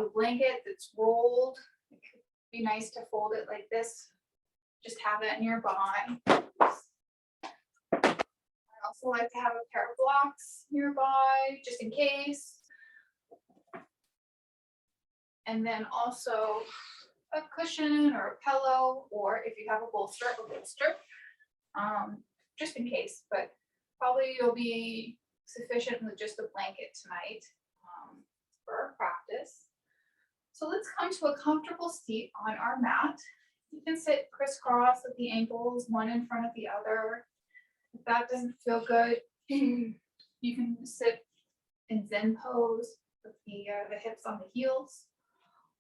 A blanket that's rolled. It could be nice to fold it like this. Just have it nearby. I also like to have a pair of blocks nearby, just in case. And then also a cushion or a pillow, or if you have a bolster, just in case. But probably you'll be sufficient with just a blanket tonight for our practice. So let's come to a comfortable seat on our mat. You can sit crisscross with the ankles, one in front of the other. If that doesn't feel good, you can sit in Zen pose with the hips on the heels,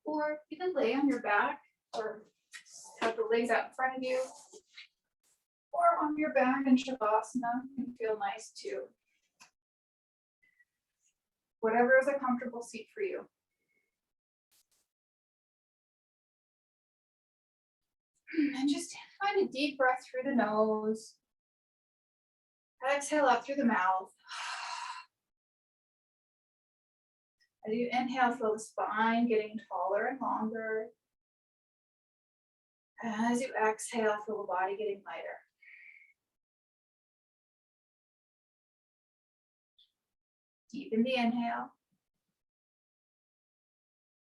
or you can lay on your back or have the legs out in front of you, or on your back in Shavasana can feel nice too. Whatever is a comfortable seat for you. And just find a deep breath through the nose. Exhale out through the mouth. As you inhale, feel the spine getting taller and longer. As you exhale, feel the body getting lighter. Deepen the inhale.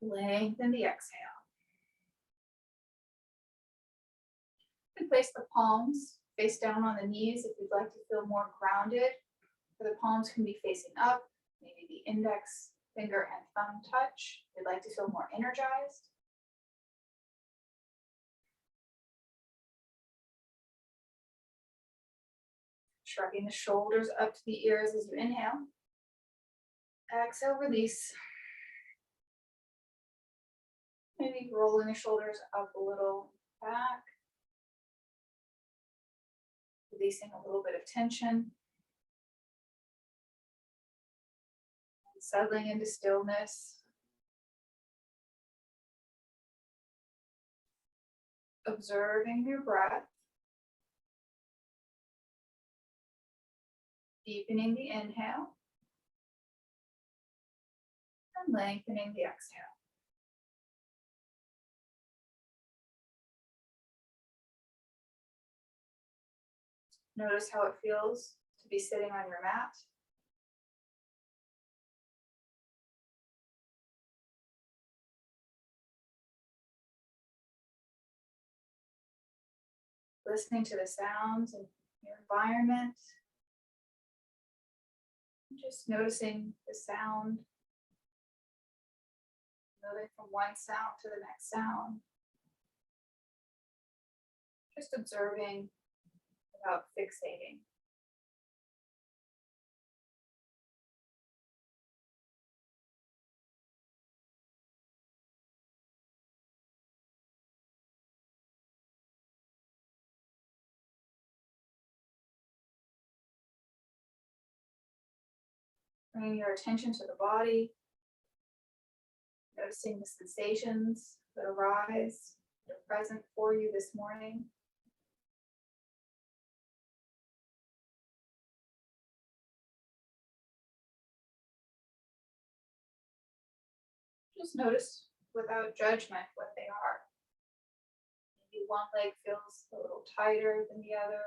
Lengthen the exhale. And place the palms face down on the knees if you'd like to feel more grounded. Or the palms can be facing up, maybe the index finger and thumb touch. If you'd like to feel more energized. Shrugging the shoulders up to the ears as you inhale. Exhale, release. Maybe rolling the shoulders up a little back. Releasing a little bit of tension. Settling into stillness. Observing your breath. Deepening the inhale. And lengthening the exhale. Notice how it feels to be sitting on your mat. Listening to the sounds in your environment. Just noticing the sound. Moving from one sound to the next sound. Just observing without fixating. Bringing your attention to the body, noticing the sensations that arise, that are present for you this morning. Just notice without judgment what they are. Maybe one leg feels a little tighter than the other.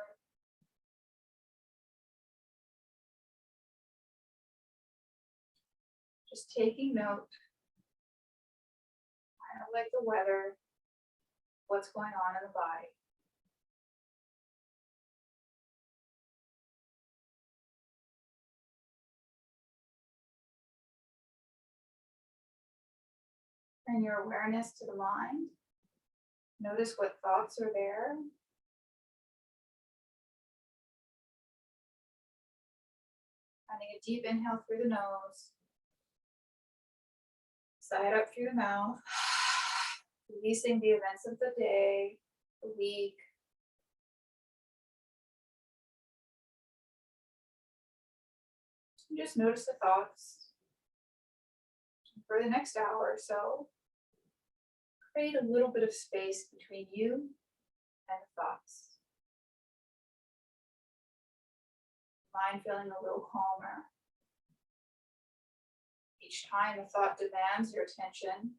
Just taking note, kind of like the weather, what's going on in the body. Bring your awareness to the mind. Notice what thoughts are there. Finding a deep inhale through the nose. Sigh it up through the mouth. Releasing the events of the day, the week. And just notice the thoughts. For the next hour or so, create a little bit of space between you and the thoughts. Mind feeling a little calmer. Each Each time a thought demands your attention,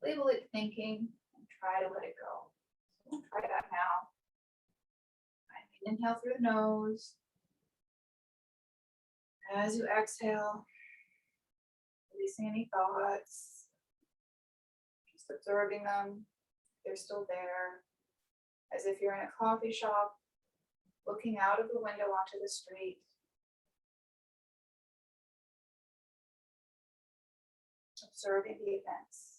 label it thinking and try to let it go. So we'll try that now. Inhale through the nose. As you exhale, releasing any thoughts, just observing them. They're still there, as if you're in a coffee shop, looking out of the window onto the street. Observing the events.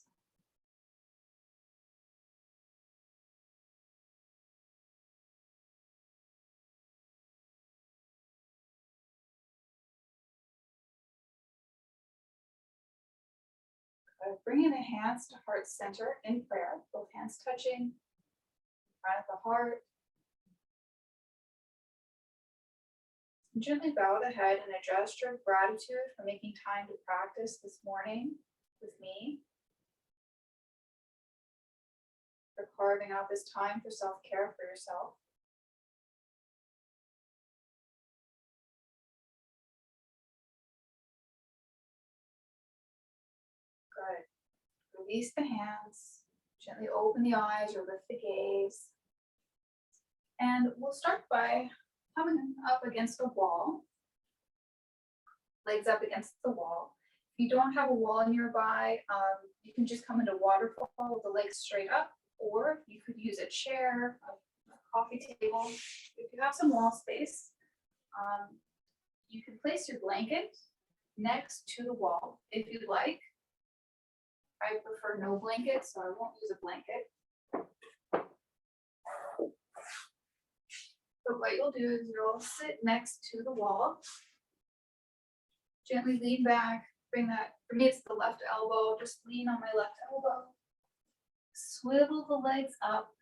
Bringing the hands to heart center in prayer, both hands touching in front of the heart. Gently bow the head in a gesture of gratitude for making time to practice this morning with me, for carving out this time for self-care for yourself. Good. Release the hands, gently open the eyes or lift the gaze. And we'll start by coming up against a wall, legs up against the wall. If you don't have a wall nearby, you can just come into waterfall with the legs straight up, or you could use a chair, a coffee table. If you have some wall space, you can place your blanket next to the wall if you'd like. I prefer no blanket, so I won't use a blanket. But what you'll do is you'll sit next to the wall, gently lean back, bring that, for me it's the left elbow, just lean on my left elbow. Swivel the legs up,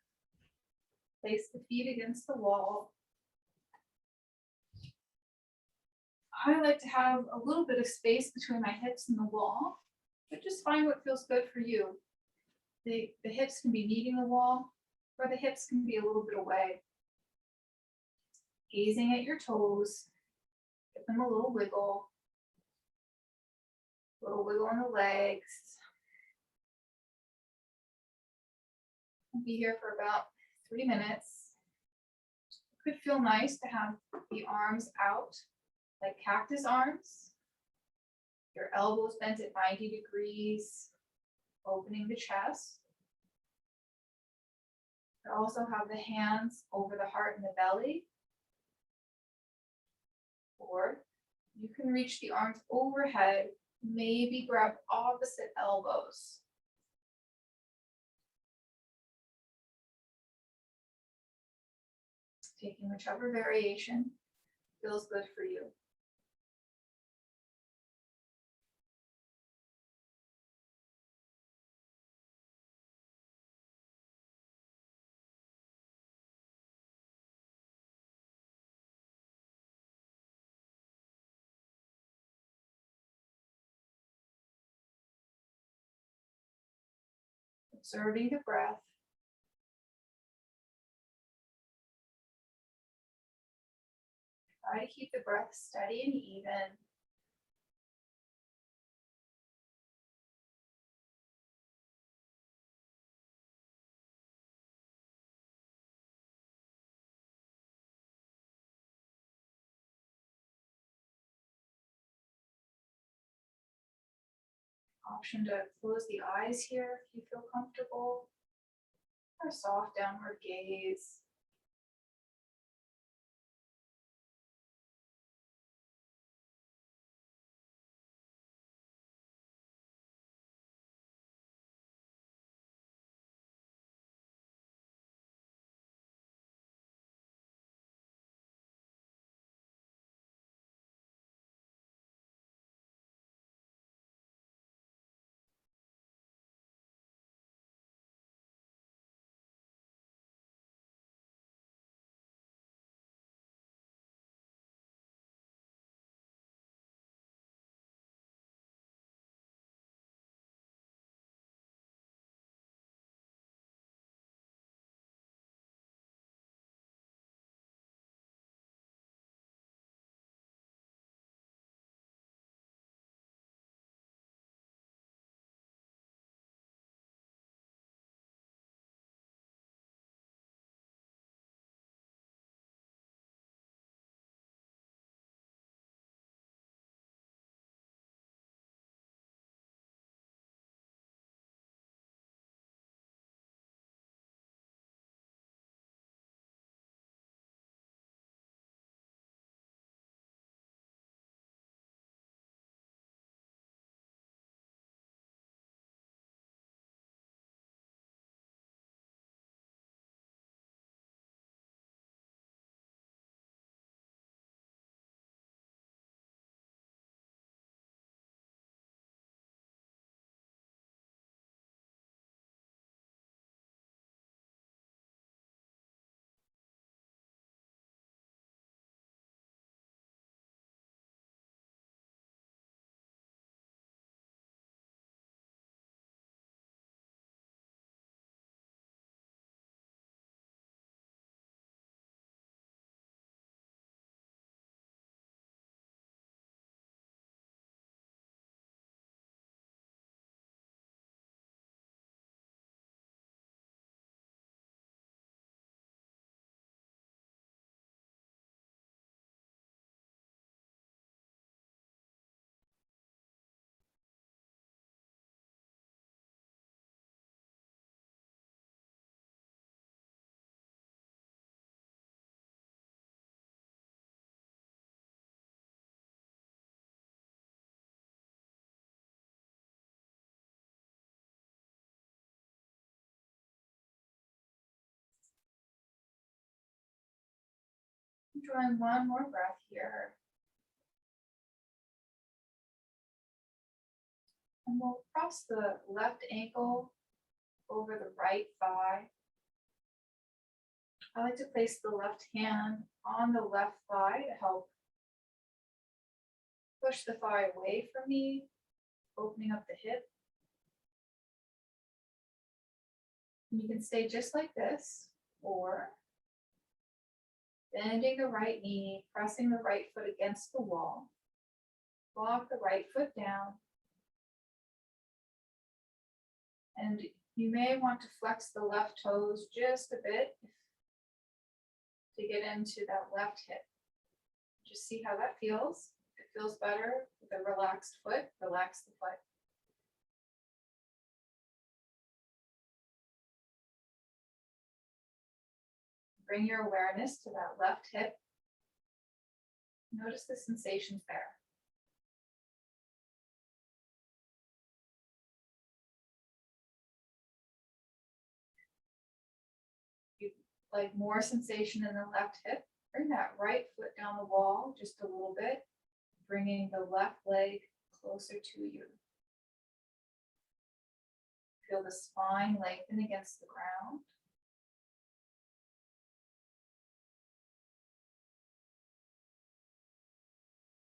place the feet against the wall. I like to have a little bit of space between my hips and the wall, but just find what feels good for you. The hips can be meeting the wall, or the hips can be a little bit away. Gazing at your toes, give them a little wiggle in the legs. I'll be here for about 3 minutes. It could feel nice to have the arms out like cactus arms. Your elbows bent at 90 degrees, opening the chest. You also have the hands over the heart and the belly. Or you can reach the arms overhead, maybe grab opposite elbows. Taking whichever variation feels good for you. Observing the breath. Try to keep the breath steady and even. Option to close the eyes here if you feel comfortable, or soft downward gaze. Drawing one more breath here. And we'll cross the left ankle over the right thigh. I like to place the left hand on the left thigh to help push the thigh away from me, opening up the hip. And you can stay just like this, or bending the right knee, pressing the right foot against the wall. Walk the right foot down. And you may want to flex the left toes just a bit to get into that left hip. Just see how that feels. If it feels better with a relaxed foot, relax the foot. Bring your awareness to that left hip. Notice the sensations there. If you'd like more sensation in the left hip, bring that right foot down the wall just a little bit, bringing the left leg closer to you. Feel the spine lengthen against the ground.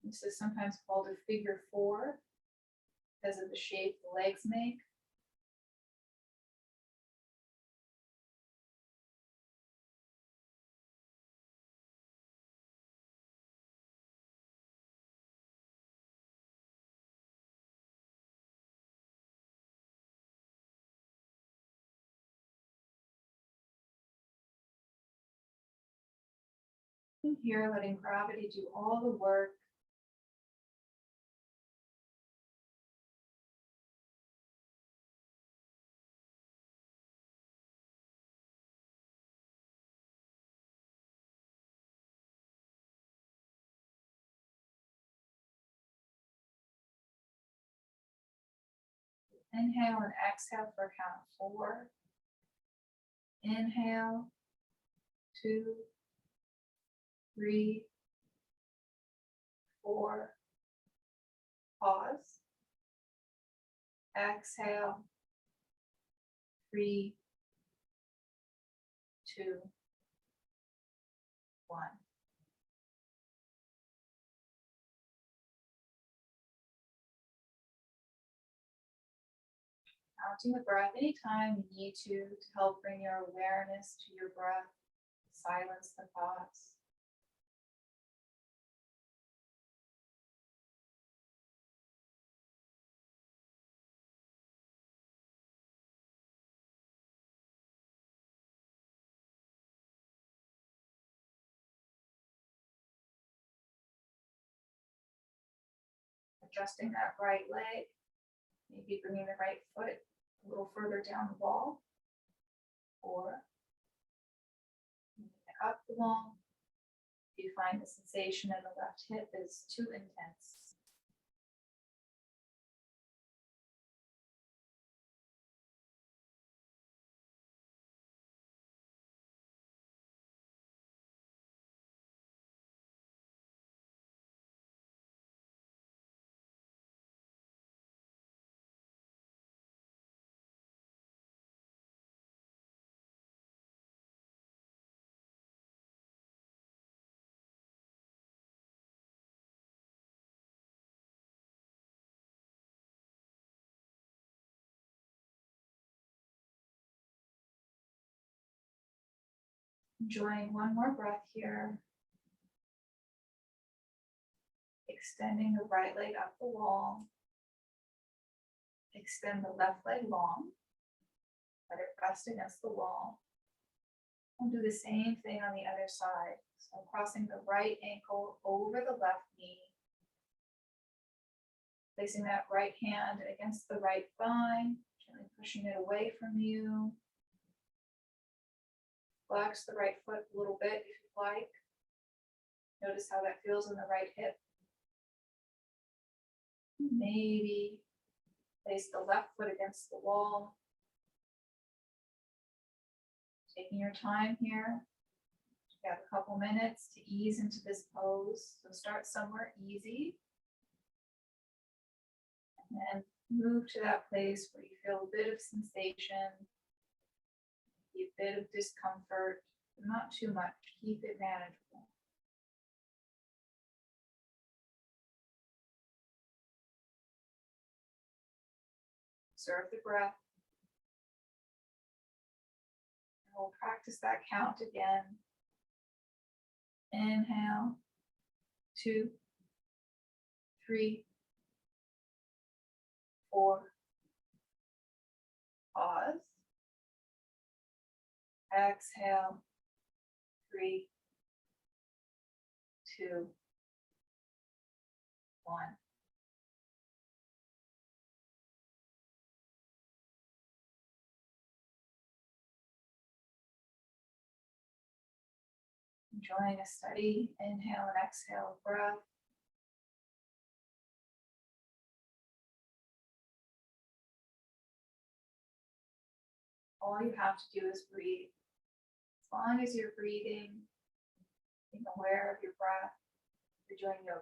This is sometimes called a figure four because of the shape the legs make. And here, letting gravity do all the work. Inhale and exhale for a count of 4. Inhale, 2, 3, 4. Pause. Exhale, 3, 2, 1. Counting the breath anytime you need to help bring your awareness to your breath, silence the thoughts. Adjusting that right leg, maybe bringing the right foot a little further down the wall, or up the wall. If you find the sensation in the left hip is too intense. Enjoying one more breath here. Extending the right leg up the wall. Extend the left leg long. Let it rest against the wall. We'll do the same thing on the other side. So crossing the right ankle over the left knee. Placing that right hand against the right thigh, gently pushing it away from you. Flex the right foot a little bit if you'd like. Notice how that feels in the right hip. Maybe place the left foot against the wall. Taking your time here, You have a couple minutes to ease into this pose. So start somewhere easy. And then move to that place where you feel a bit of sensation, a bit of discomfort, but not too much. Keep it manageable. Observe the breath. And we'll practice that count again. Inhale, 2, 3, 4. Pause. Exhale, 3, 2, 1. Enjoying a steady inhale and exhale breath. All you have to do is breathe. As long as you're breathing, being aware of your breath, you're doing yoga.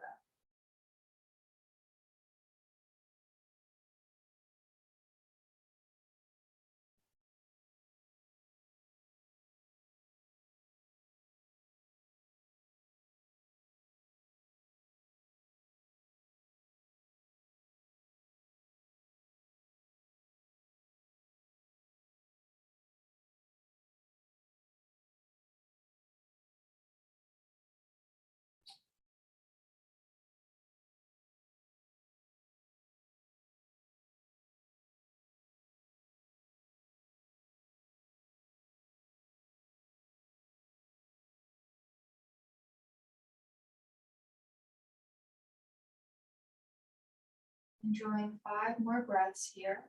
Enjoying 5 more breaths here.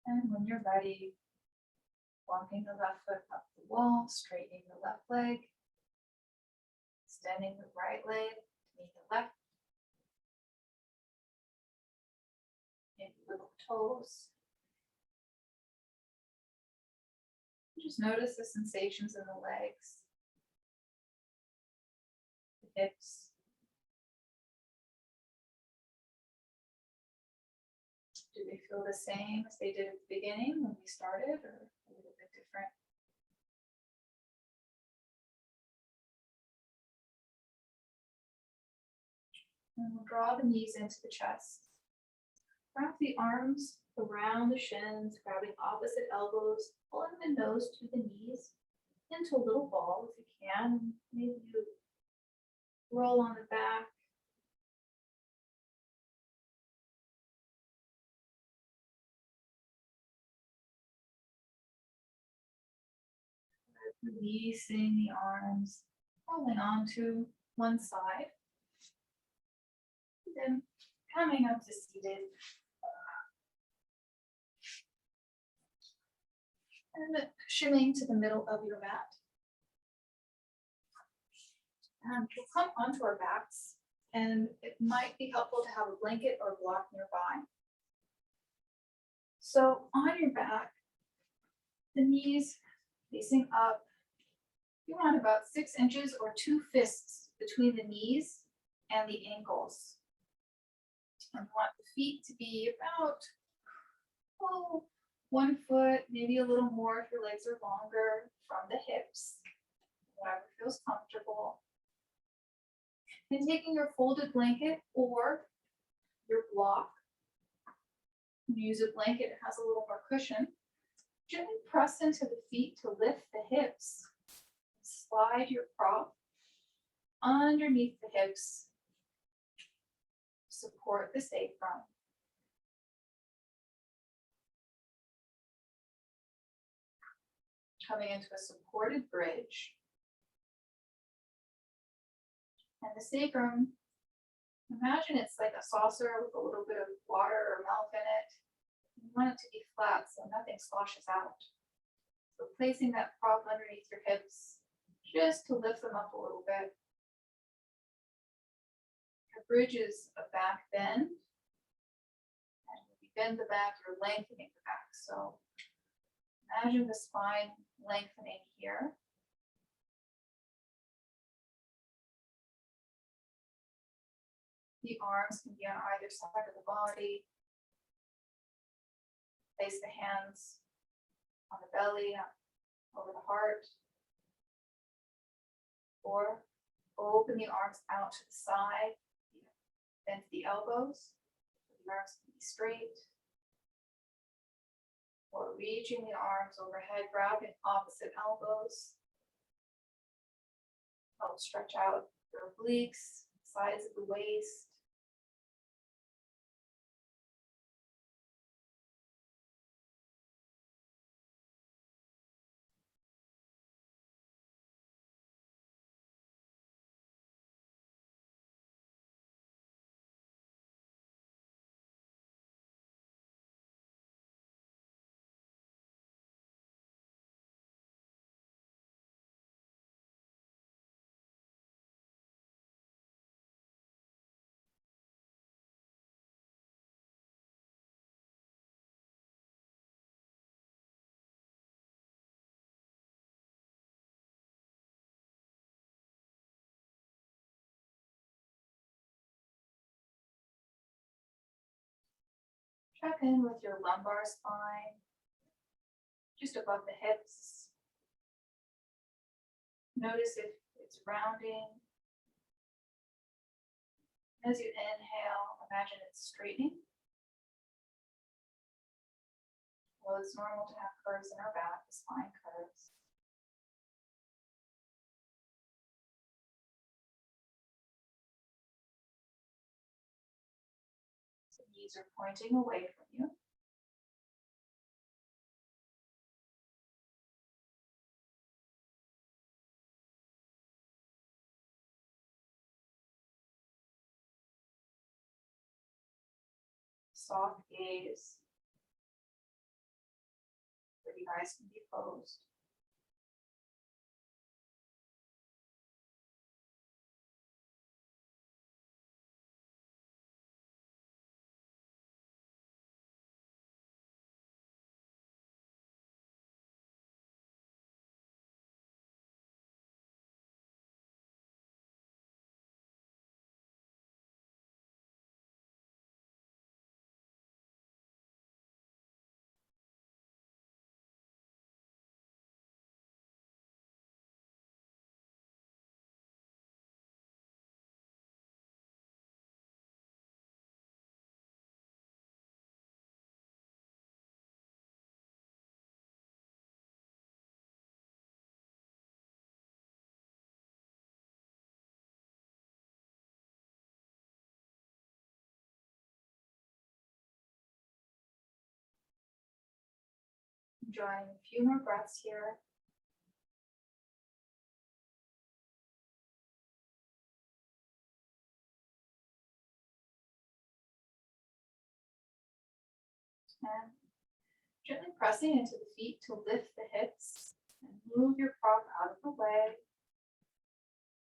And when you're ready, walking the left foot up the wall, straightening the left leg, extending the right leg to meet the left, maybe little toes. Just notice the sensations in the legs, the hips. Do they feel the same as they did at the beginning when we started, or a little bit different? And we'll draw the knees into the chest. Wrap the arms around the shins, grabbing opposite elbows, pulling the nose to the knees into a little ball if you can. Maybe you roll on the back. Releasing the arms, rolling onto one side. Then coming up to seated. And shimmying to the middle of your mat. And we'll come onto our backs, and it might be helpful to have a blanket or a block nearby. So on your back, the knees facing up, you want about 6 inches or 2 fists between the knees and the ankles. And you want the feet to be about 1 foot, maybe a little more if your legs are longer, from the hips, whatever feels comfortable. And taking your folded blanket or your block, you use a blanket, it has a little more cushion. Gently press into the feet to lift the hips. Slide your prop underneath the hips. Support the sacrum. coming into a supported bridge. And the sacrum, imagine it's like a saucer with a little bit of water or milk in it. You want it to be flat so nothing sloshes out. So placing that prop underneath your hips just to lift them up a little bit. Your bridge is a back bend. And when you bend the back, you're lengthening the back. So imagine the spine lengthening here. The arms can be on either side of the body. Place the hands on the belly, over the heart. Or open the arms out to the side. Bend the elbows. The arms can be straight. Or reaching the arms overhead, grabbing opposite elbows. Help stretch out your obliques, sides of the waist. Check in with your lumbar spine, just above the hips. Notice if it's rounding. As you inhale, imagine it's straightening. Well, it's normal to have curves in our back, the spine curves. So knees are pointing away from you. Soft gaze. Pretty eyes can be closed. Enjoying a few more breaths here. And gently pressing into the feet to lift the hips and move your prop out of the way.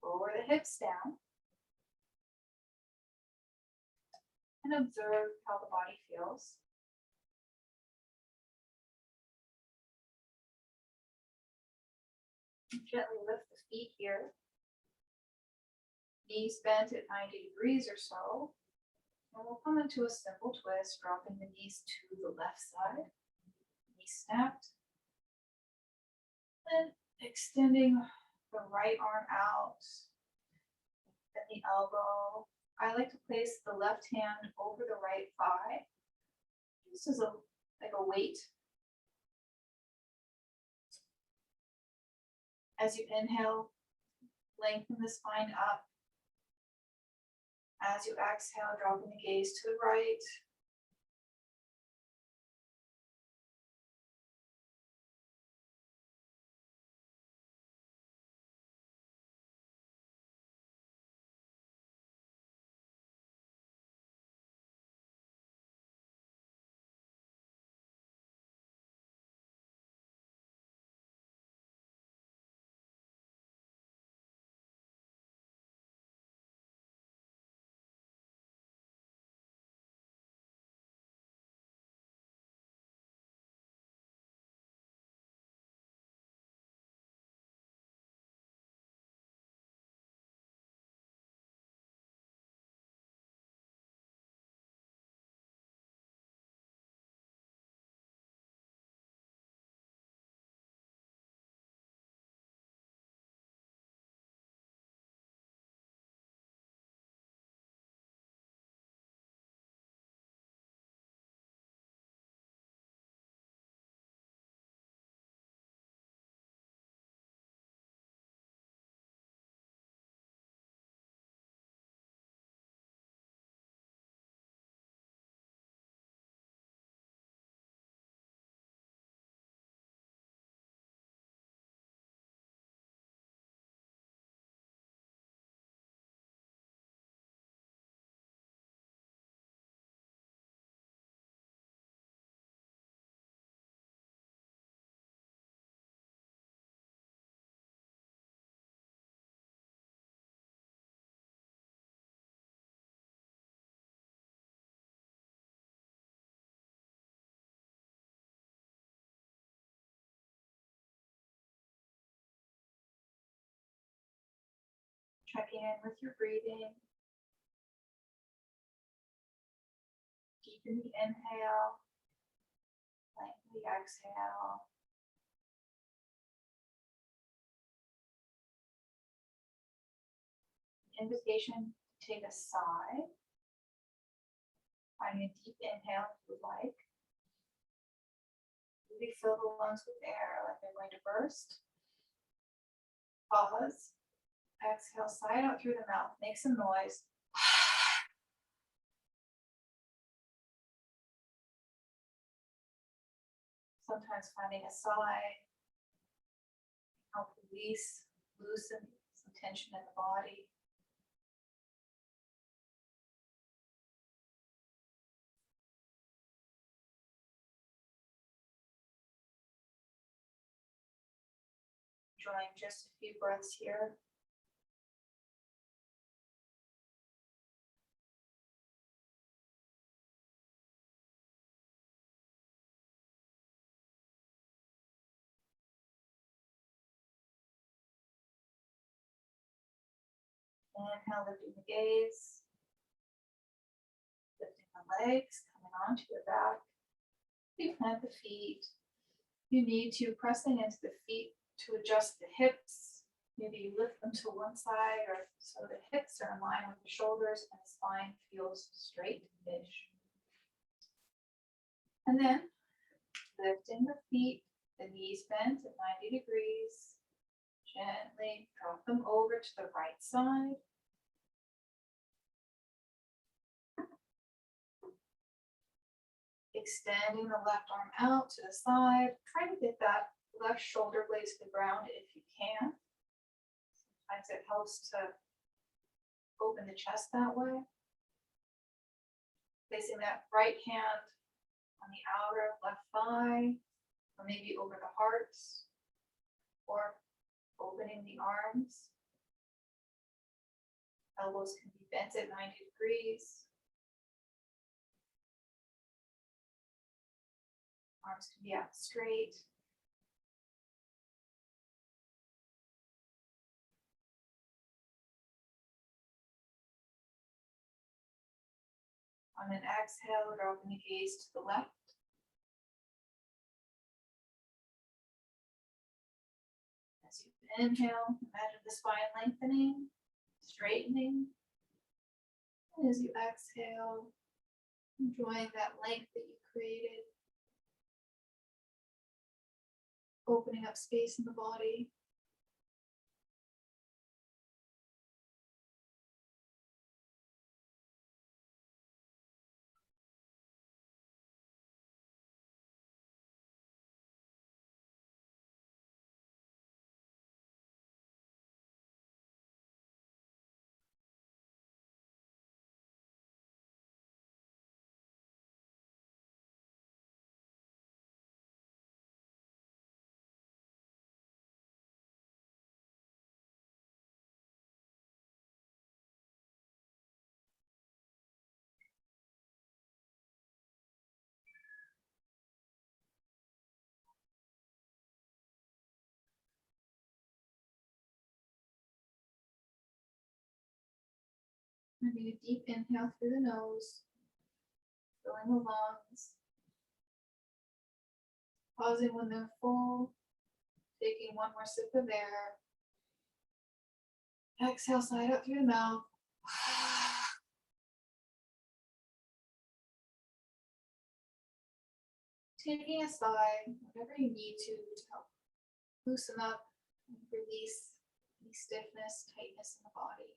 Lower the hips down. And observe how the body feels. Gently lift the feet here. Knees bent at 90 degrees or so. And we'll come into a simple twist, dropping the knees to the left side. Knees snapped. Then extending the right arm out. Bend the elbow. I like to place the left hand over the right thigh. This is like a weight. As you inhale, lengthen the spine up. As you exhale, dropping the gaze to the right. Checking in with your breathing. Deepen the inhale, lengthen the exhale. Invitation to take a sigh. Finding a deep inhale if you would like. Really fill the lungs with air like they're going to burst. Pause. Exhale, sigh out through the mouth. Make some noise. Sometimes finding a sigh help release, loosen some tension in the body. Drawing just a few breaths here. Inhale, lifting the gaze. Lifting the legs, coming onto your back. You plant the feet. You need to pressing into the feet to adjust the hips. Maybe you lift them to one side or so the hips are in line with the shoulders and the spine feels straight-ish. And then lifting the feet, the knees bent at 90 degrees. Gently drop them over to the right side. Extending the left arm out to the side. Try to get that left shoulder blade to the ground if you can. Sometimes it helps to open the chest that way. Placing that right hand on the outer left thigh, or maybe over the heart, or opening the arms. Elbows can be bent at 90 degrees. Arms can be out straight. On an exhale, dropping the gaze to the left. As you inhale, imagine the spine lengthening, straightening. And as you exhale, enjoying that length that you created. Opening up space in the body. Having a deep inhale through the nose, filling the lungs. Pausing when they're full, taking one more sip of air. Exhale, side out through the mouth. Taking a sigh, whatever you need to help loosen up and release any stiffness, tightness in the body.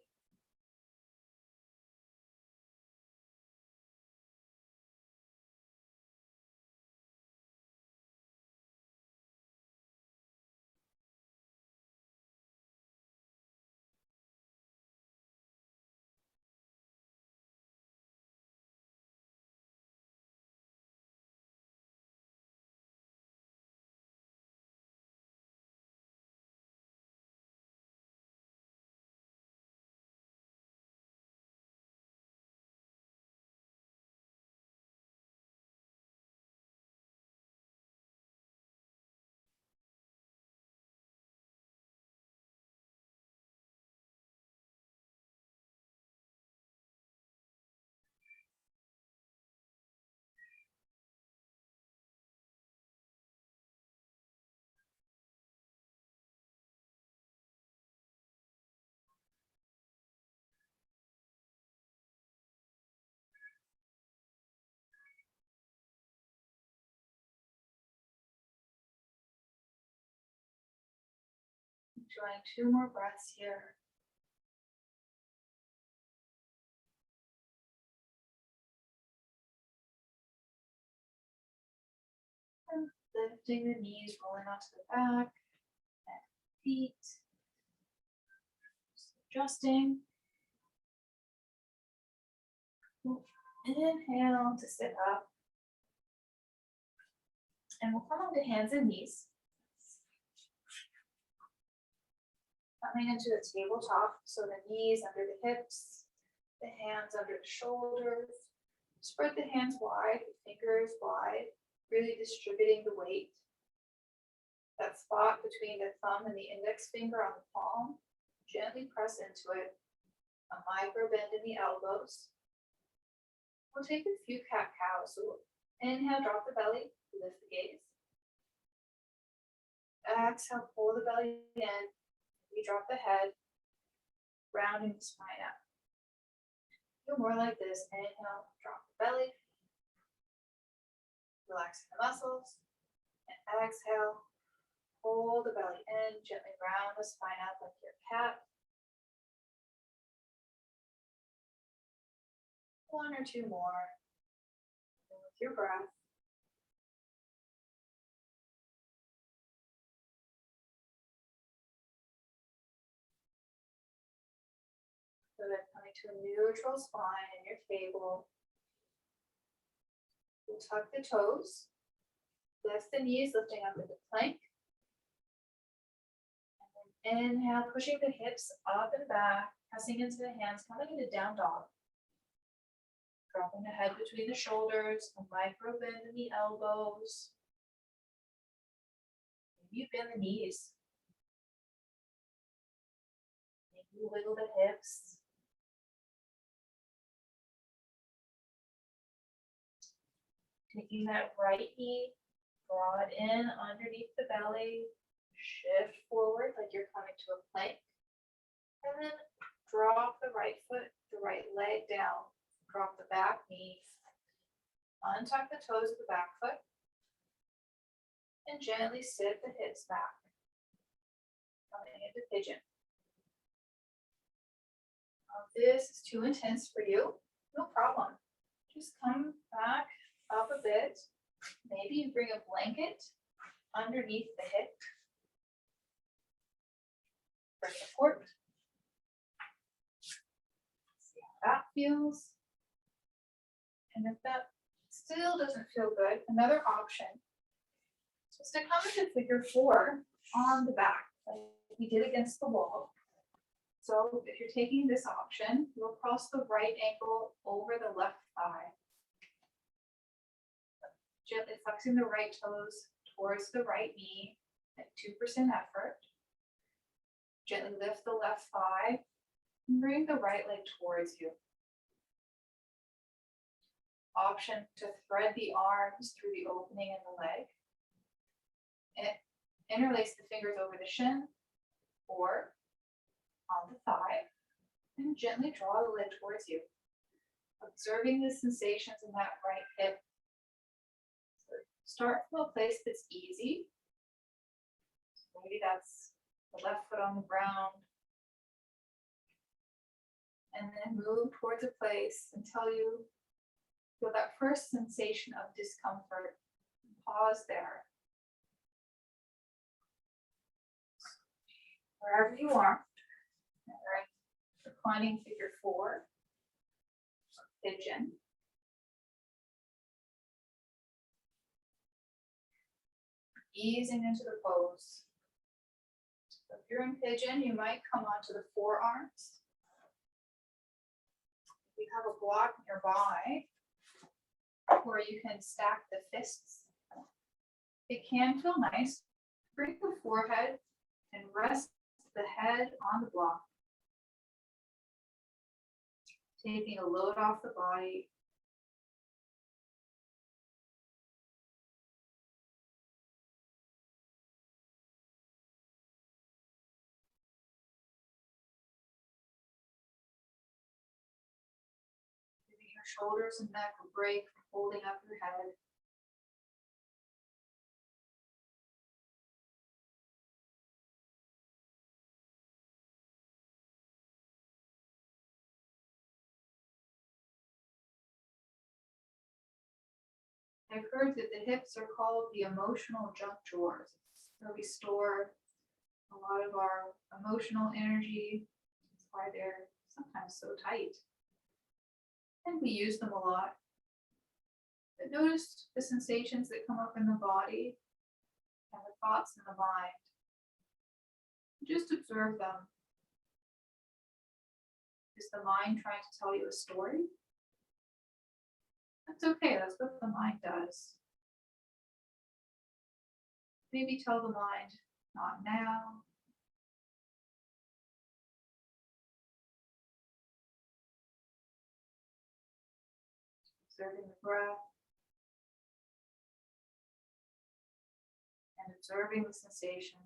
Drawing 2 more breaths here. And lifting the knees, rolling onto the back, and feet. Just adjusting. Inhale to sit up. And we'll come onto hands and knees. Coming into the tabletop, so the knees under the hips, the hands under the shoulders. Spread the hands wide, the fingers wide, really distributing the weight. That spot between the thumb and the index finger on the palm, gently press into it. A micro bend in the elbows. We'll take a few cat-cows. So inhale, drop the belly, lift the gaze. Exhale, pull the belly in. We drop the head, rounding the spine up. Feel more like this. Inhale, drop the belly. Relaxing the muscles. And exhale, pull the belly in, gently round the spine up like your cat. 1 or 2 more. And with your breath. So then coming to a neutral spine in your table. We'll tuck the toes. Lift the knees, lifting up into plank. And then inhale, pushing the hips up and back, pressing into the hands, coming into down dog. Dropping the head between the shoulders, a micro bend in the elbows. Maybe you bend the knees. Maybe you wiggle the hips. Taking that right knee, draw it in underneath the belly, shift forward like you're coming to a plank, and then drop the right foot, the right leg down, drop the back knee, untuck the toes of the back foot, and gently sit the hips back, coming into pigeon. If this is too intense for you, no problem. Just come back up a bit. Maybe you bring a blanket underneath the hip for support. See how that feels. And if that still doesn't feel good, another option is to come into figure 4 on the back, like we did against the wall. So if you're taking this option, you'll cross the right ankle over the left thigh. Gently flexing the right toes towards the right knee at 2% effort. Gently lift the left thigh and bring the right leg towards you. Option to thread the arms through the opening in the leg. And interlace the fingers over the shin or on the thigh and gently draw the leg towards you. Observing the sensations in that right hip. Start from a place that's easy. Maybe that's the left foot on the ground. And then move towards a place until you feel that first sensation of discomfort. Pause there. Wherever you are, reclining figure 4, pigeon. Easing into the pose. So if you're in pigeon, you might come onto the forearms. If you have a block nearby, where you can stack the fists, it can feel nice. Bring the forehead and rest the head on the block. Taking a load off the body. Giving your shoulders and neck a break from holding up your head. I've heard that the hips are called the emotional junk drawers. It's where we store a lot of our emotional energy. That's why they're sometimes so tight. And we use them a lot. But notice the sensations that come up in the body and the thoughts in the mind. Just observe them. Is the mind trying to tell you a story? That's okay, that's what the mind does. Maybe tell the mind, not now. Observing the breath and observing the sensation.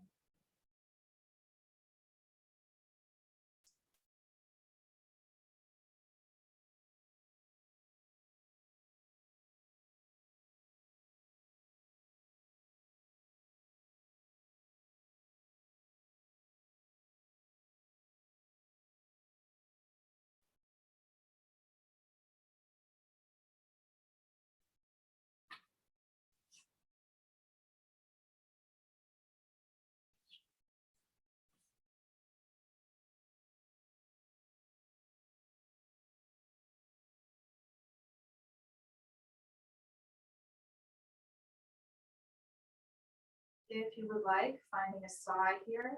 If you would like, finding a side here,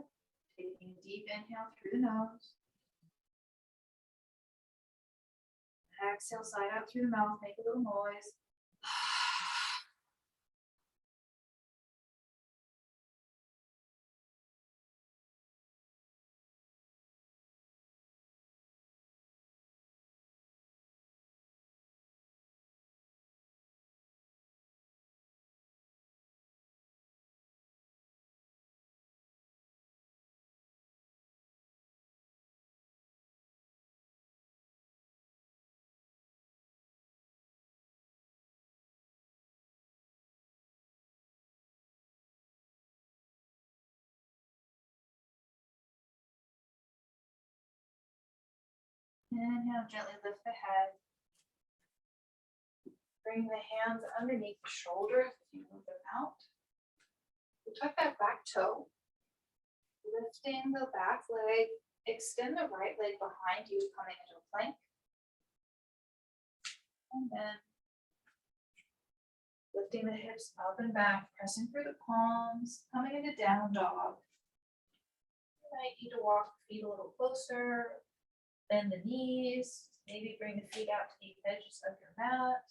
taking a deep inhale through the nose. Exhale, side out through the mouth, make a little noise. Inhale, gently lift the head. Bring the hands underneath the shoulders as you move them out. We'll tuck that back toe. Lifting the back leg. Extend the right leg behind you, coming into a plank. And then lifting the hips up and back, pressing through the palms, coming into down dog. You might need to walk the feet a little closer. Bend the knees, maybe bring the feet out to the edges of your mat.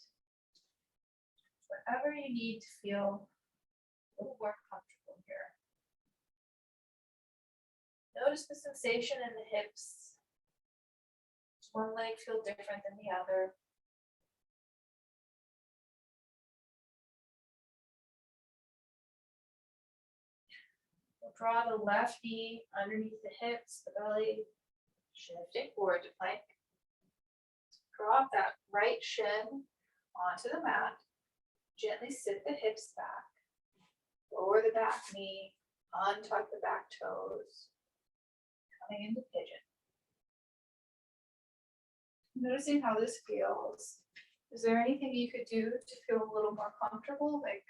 Whatever you need to feel a little more comfortable here. Notice the sensation in the hips. Does one leg feel different than the other? We'll draw the left knee underneath the hips, the belly, shifting forward to plank. Drop that right shin onto the mat. Gently sit the hips back. Lower the back knee. Untuck the back toes. Coming into pigeon. Noticing how this feels. Is there anything you could do to feel a little more comfortable? Like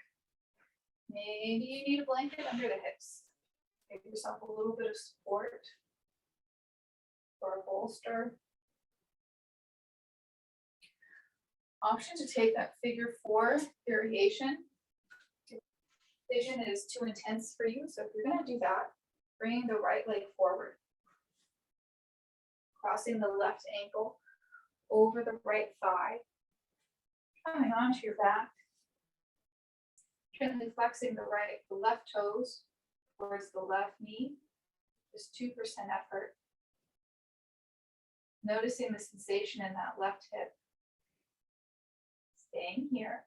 maybe you need a blanket under the hips. Give yourself a little bit of support. Or a bolster. Option to take that figure 4 variation. Pigeon is too intense for you, so if you're going to do that, bring the right leg forward. Crossing the left ankle over the right thigh. Coming onto your back. Gently flexing the left toes towards the left knee. Just 2% effort. Noticing the sensation in that left hip. Staying here.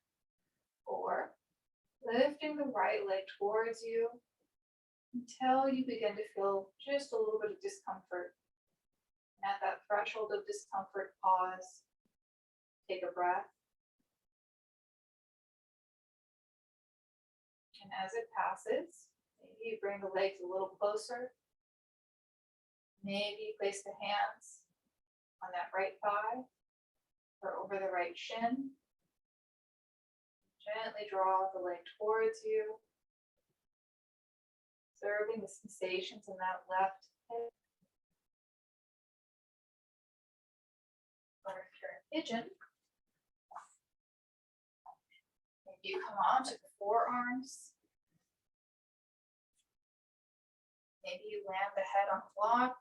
Or lifting the right leg towards you until you begin to feel just a little bit of discomfort. And at that threshold of discomfort, pause. Take a breath. And as it passes, maybe you bring the legs a little closer. Maybe you place the hands on that right thigh or over the right shin. Gently draw the leg towards you, observing the sensations in that left hip. Or if you're in pigeon, maybe you come on to the forearms. Maybe you land the head on the block,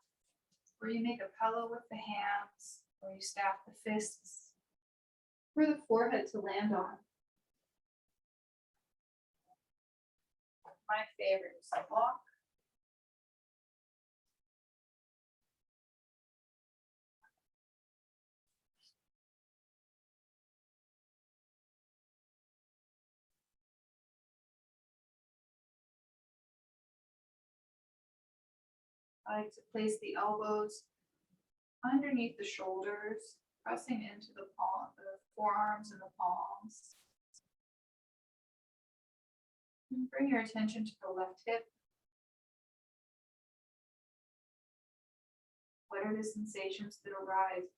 or you make a pillow with the hands, or you stack the fists for the forehead to land on. My favorite is the block. I like to place the elbows underneath the shoulders, pressing into the forearms and the palms. And bring your attention to the left hip. What are the sensations that arise?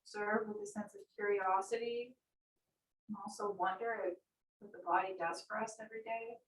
Observe with a sense of curiosity and also wonder at what the body does for us every day.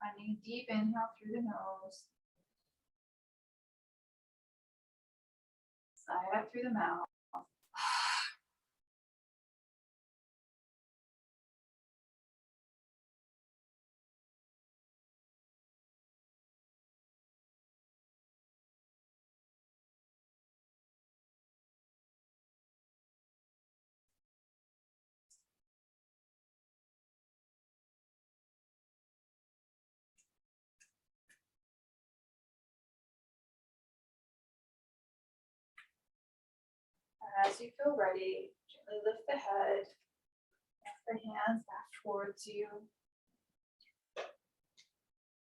Finding a deep inhale through the nose. Sigh out through the mouth. As you feel ready, gently lift the head, the hands back towards you.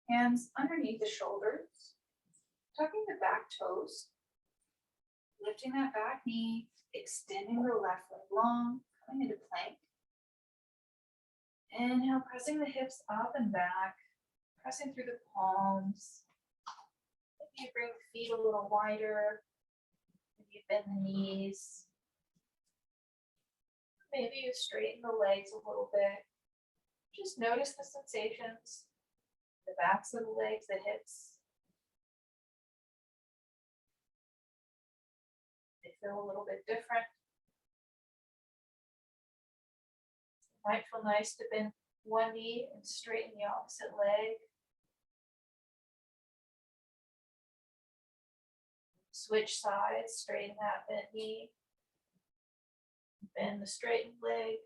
Hands underneath the shoulders, tucking the back toes, lifting that back knee, extending the left leg long, coming into plank. Inhale, pressing the hips up and back, pressing through the palms. Maybe you bring the feet a little wider. Maybe you bend the knees. Maybe you straighten the legs a little bit. Just notice the sensations, the backs of the legs, the hips. They feel a little bit different. It might feel nice to bend one knee and straighten the opposite leg. Switch sides, straighten that bent knee. Bend the straightened leg,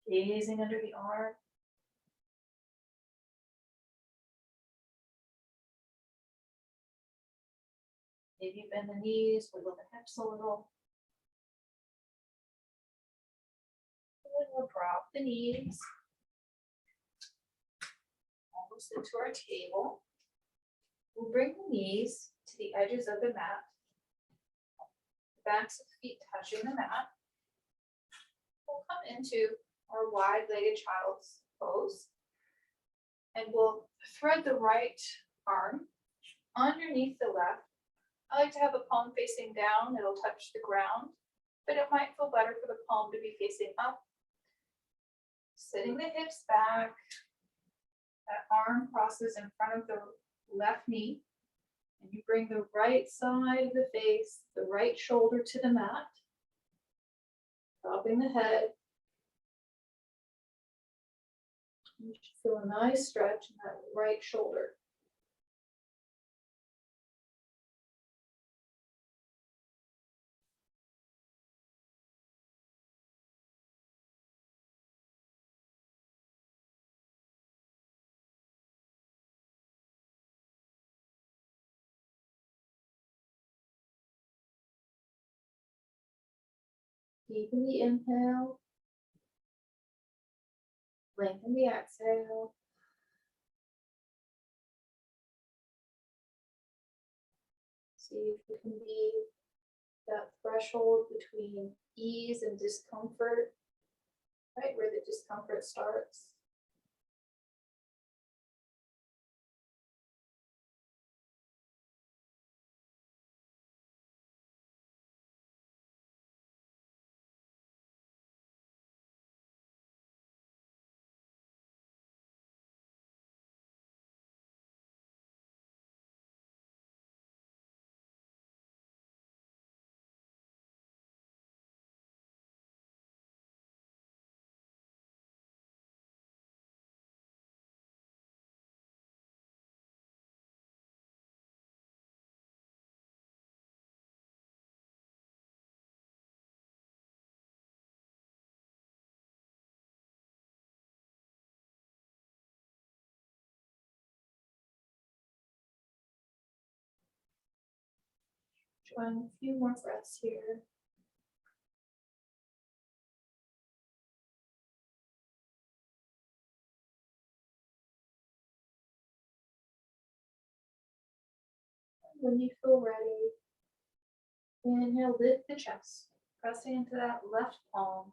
gazing under the arm. Maybe bend the knees, wiggle the hips a little. And then we'll drop the knees almost into our table. We'll bring the knees to the edges of the mat. The backs of the feet touching the mat. We'll come into our wide-legged child's pose. And we'll thread the right arm underneath the left. I like to have the palm facing down. It'll touch the ground, but it might feel better for the palm to be facing up. Sitting the hips back. That arm crosses in front of the left knee. And you bring the right side of the face, the right shoulder to the mat. Dropping the head. You should feel a nice stretch in that right shoulder. Deepen the inhale. Lengthen the exhale. See if you can be that threshold between ease and discomfort, right where the discomfort starts. Trying a few more breaths here. When you feel ready, inhale, lift the chest, pressing into that left palm,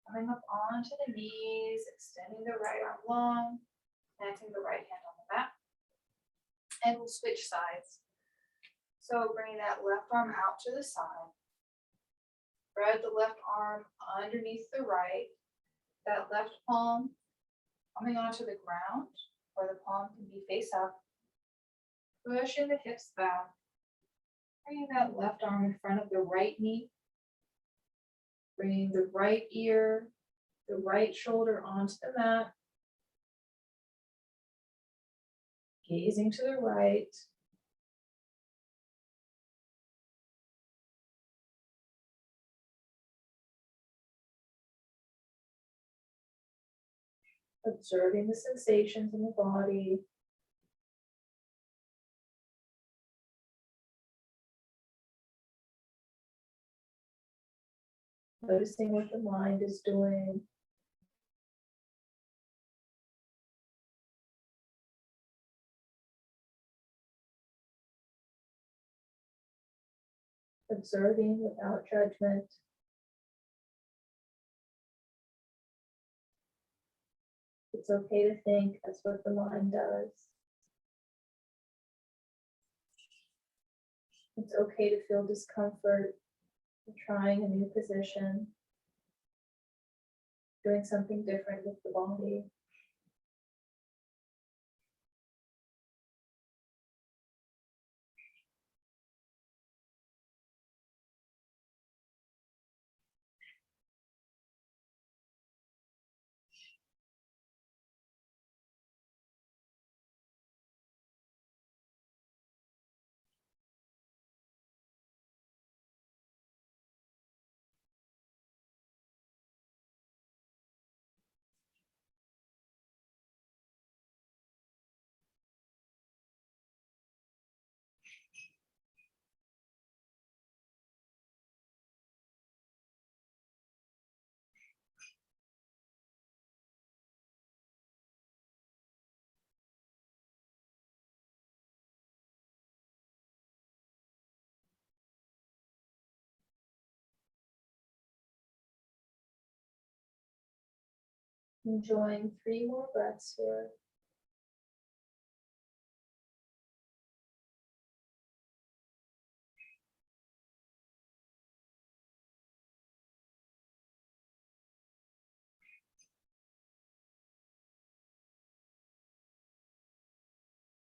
coming up onto the knees, extending the right arm long, planting the right hand on the back, and we'll switch sides. So bring that left arm out to the side, spread the left arm underneath the right, that left palm coming onto the ground, or the palm can be face up, pushing the hips back, bringing that left arm in front of the right knee, bringing the right ear, the right shoulder onto the mat, gazing to the right, observing the sensations in the body. Noticing what the mind is doing. Observing without judgment. It's okay to think, that's what the mind does. It's okay to feel discomfort in trying a new position, doing something different with the body. Enjoying 3 more breaths here.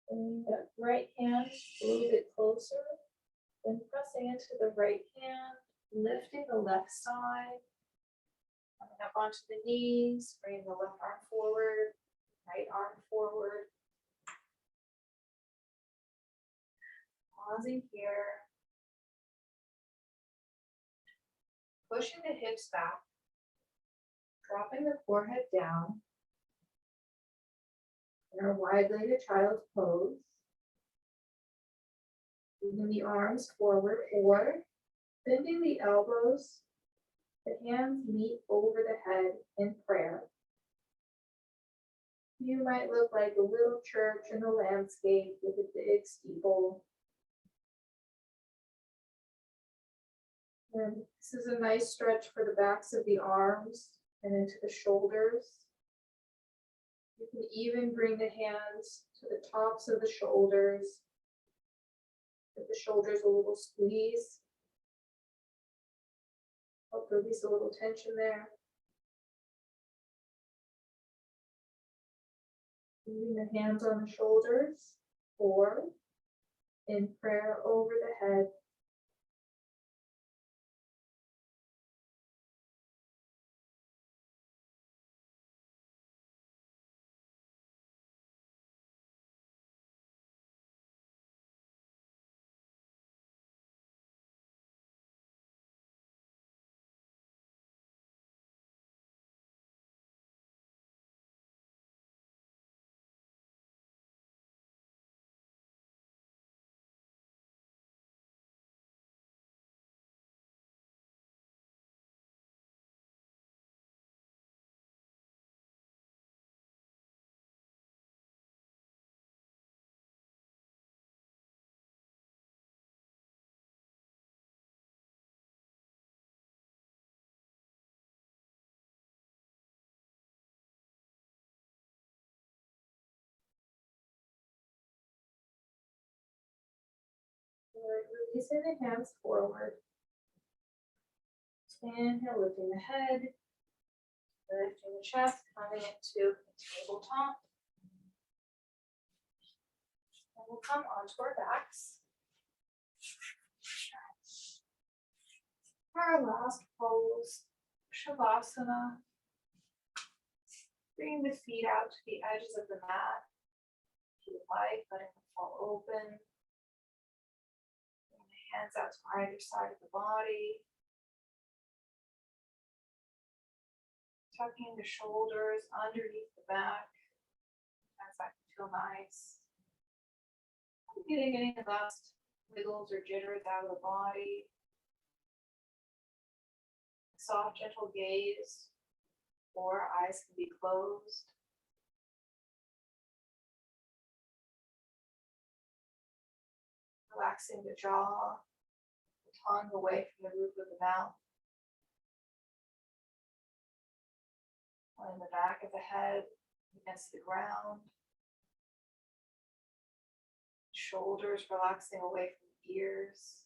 Bringing that right hand a little bit closer, then pressing into the right hand, lifting the left side, Coming up onto the knees, bring the left arm forward, right arm forward. Pausing here. Pushing the hips back. Dropping the forehead down. In our wide-legged child's pose. Moving the arms forward or bending the elbows. The hands meet over the head in prayer. You might look like a little church in the landscape with a big steeple. And this is a nice stretch for the backs of the arms and into the shoulders. You can even bring the hands to the tops of the shoulders. Give the shoulders a little squeeze. Help release a little tension there. Leaving the hands on the shoulders or in prayer over the head. Releasing the hands forward. Inhale, lifting the head, lifting the chest, coming into tabletop. And we'll come onto our backs. Our last pose, Shavasana. Bringing the feet out to the edges of the mat. If you like, letting them fall open. Bring the hands out to either side of the body. Tucking the shoulders underneath the back. That's that can feel nice. Getting any last wiggles or jitters out of the body. Soft, gentle gaze, or eyes can be closed. Relaxing the jaw, the tongue away from the roof of the mouth. On the back of the head against the ground. Shoulders relaxing away from the ears.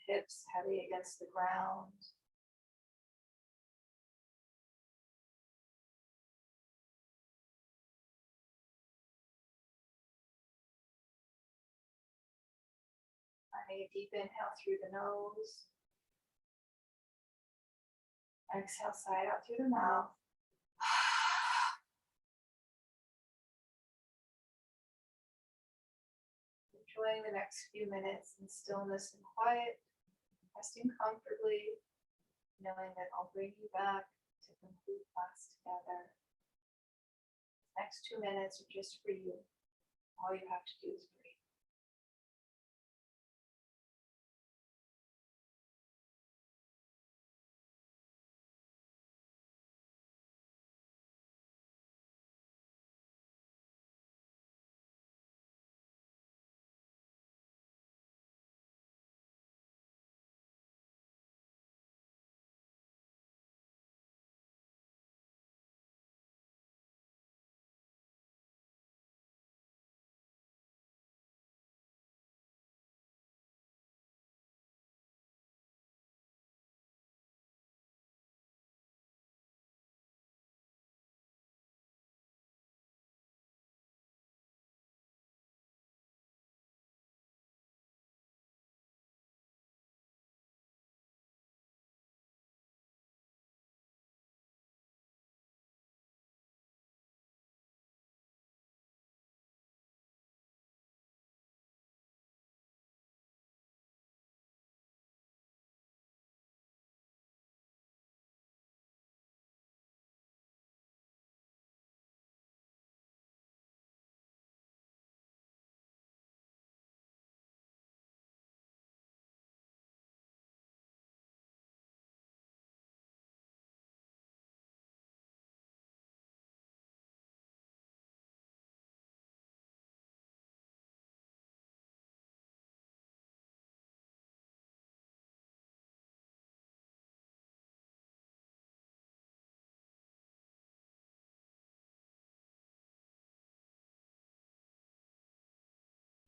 Hips heavy against the ground. Finding a deep inhale through the nose. Exhale, sigh out through the mouth. Enjoying the next few minutes in stillness and quiet, resting comfortably, knowing that I'll bring you back to complete class together. Next 2 minutes are just for you. All you have to do is breathe.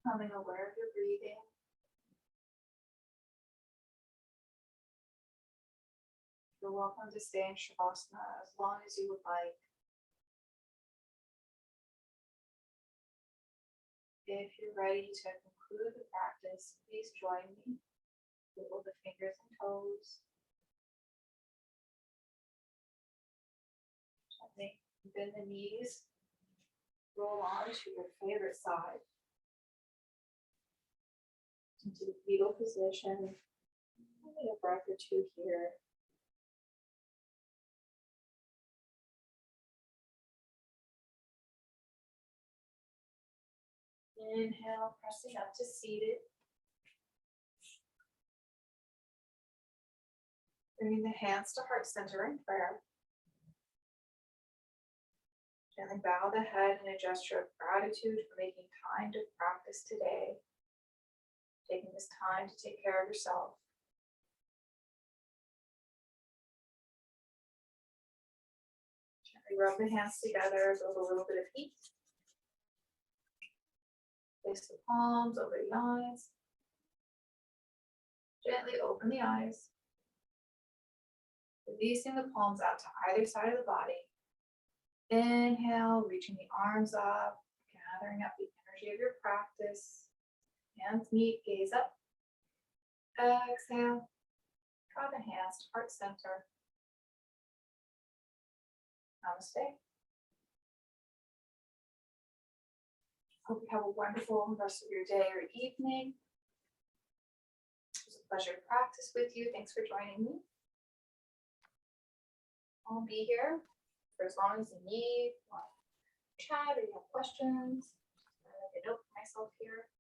Becoming aware of your breathing. You're welcome to stay in Shavasana as long as you would like. If you're ready to conclude the practice, please join me. Wiggle the fingers and toes. Gently bend the knees. Roll on to your favorite side. Into the fetal position. Only a breath or two here. Inhale, pressing up to seated. Bringing the hands to heart center in prayer. Gently bow the head in a gesture of gratitude for making time to practice today. Taking this time to take care of yourself. Gently rub the hands together, build a little bit of heat. Place the palms over the eyes. Gently open the eyes. Releasing the palms out to either side of the body. Inhale, reaching the arms up, gathering up the energy of your practice. Hands meet, gaze up. Exhale. Draw the hands to heart center. Namaste. Hope you have a wonderful rest of your day or evening. It was a pleasure to practice with you. Thanks for joining me. I'll be here for as long as you need. Want to chat or you have questions? I'll make a note for myself here.